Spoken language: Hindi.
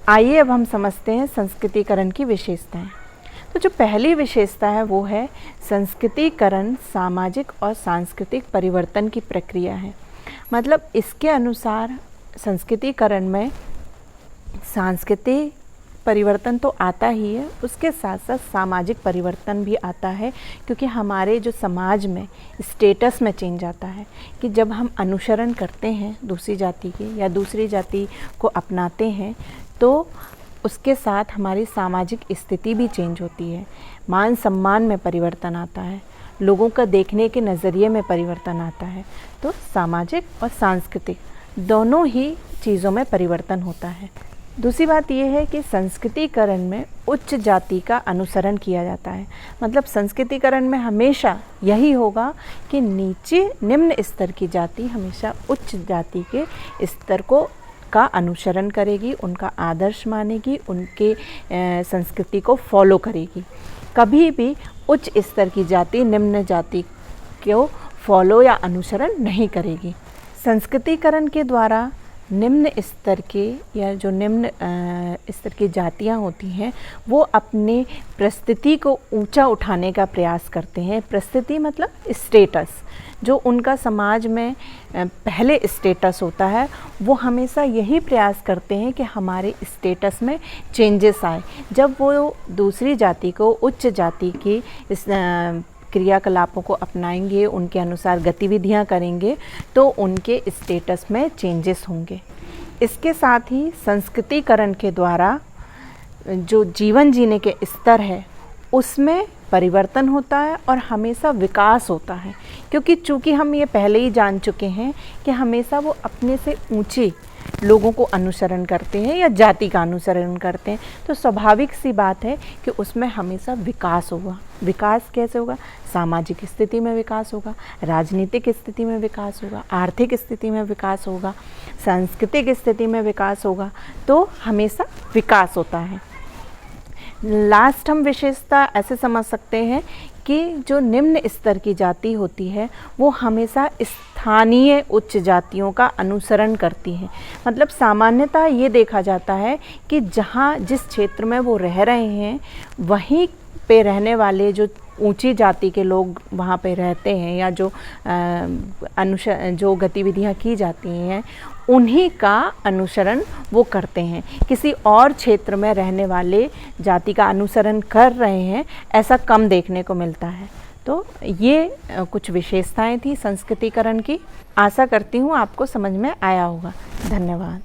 आइए अब हम समझते हैं संस्कृतिकरण की विशेषताएं। तो जो पहली विशेषता है वो है संस्कृतिकरण सामाजिक और सांस्कृतिक परिवर्तन की प्रक्रिया है। मतलब इसके अनुसार संस्कृतिकरण में सांस्कृतिक परिवर्तन तो आता ही है, उसके साथ साथ सामाजिक परिवर्तन भी आता है, क्योंकि हमारे जो समाज में स्टेटस में चेंज आता है कि जब हम अनुसरण करते हैं दूसरी जाति के या दूसरी जाति को अपनाते हैं तो उसके साथ हमारी सामाजिक स्थिति भी चेंज होती है। मान सम्मान में परिवर्तन आता है, लोगों का देखने के नज़रिए में परिवर्तन आता है। तो सामाजिक और सांस्कृतिक दोनों ही चीज़ों में परिवर्तन होता है। दूसरी बात यह है कि संस्कृतिकरण में उच्च जाति का अनुसरण किया जाता है। मतलब संस्कृतिकरण में हमेशा यही होगा कि नीचे निम्न स्तर की जाति हमेशा उच्च जाति के स्तर का अनुसरण करेगी, उनका आदर्श मानेगी, उनके संस्कृति को फॉलो करेगी। कभी भी उच्च स्तर की जाति निम्न जाति को फॉलो या अनुसरण नहीं करेगी। संस्कृतिकरण के द्वारा निम्न स्तर के या जो निम्न स्तर की जातियां होती हैं वो अपने परिस्थिति को ऊंचा उठाने का प्रयास करते हैं। परिस्थिति मतलब स्टेटस, जो उनका समाज में पहले स्टेटस होता है वो हमेशा यही प्रयास करते हैं कि हमारे स्टेटस में चेंजेस आए। जब वो दूसरी जाति को उच्च जाति की इस क्रियाकलापों को अपनाएंगे, उनके अनुसार गतिविधियां करेंगे तो उनके स्टेटस में चेंजेस होंगे। इसके साथ ही संस्कृतिकरण के द्वारा जो जीवन जीने के स्तर है उसमें परिवर्तन होता है और हमेशा विकास होता है, क्योंकि चूँकि हम ये पहले ही जान चुके हैं कि हमेशा वो अपने से ऊंचे लोगों को अनुसरण करते हैं या जाति का अनुसरण करते हैं, तो स्वाभाविक सी बात है कि उसमें हमेशा विकास होगा। विकास कैसे होगा? सामाजिक स्थिति में विकास होगा, राजनीतिक स्थिति में विकास होगा, आर्थिक स्थिति में विकास होगा, सांस्कृतिक स्थिति में विकास होगा, तो हमेशा विकास होता है। लास्ट हम विशेषता ऐसे समझ सकते हैं कि जो निम्न स्तर की जाति होती है वो हमेशा स्थानीय उच्च जातियों का अनुसरण करती हैं। मतलब सामान्यतः ये देखा जाता है कि जहाँ जिस क्षेत्र में वो रह रहे हैं वहीं पे रहने वाले जो ऊंची जाति के लोग वहाँ पे रहते हैं या जो गतिविधियाँ की जाती हैं उन्हीं का अनुसरण वो करते हैं। किसी और क्षेत्र में रहने वाले जाति का अनुसरण कर रहे हैं ऐसा कम देखने को मिलता है। तो ये कुछ विशेषताएं थी संस्कृतिकरण की। आशा करती हूँ आपको समझ में आया होगा। धन्यवाद।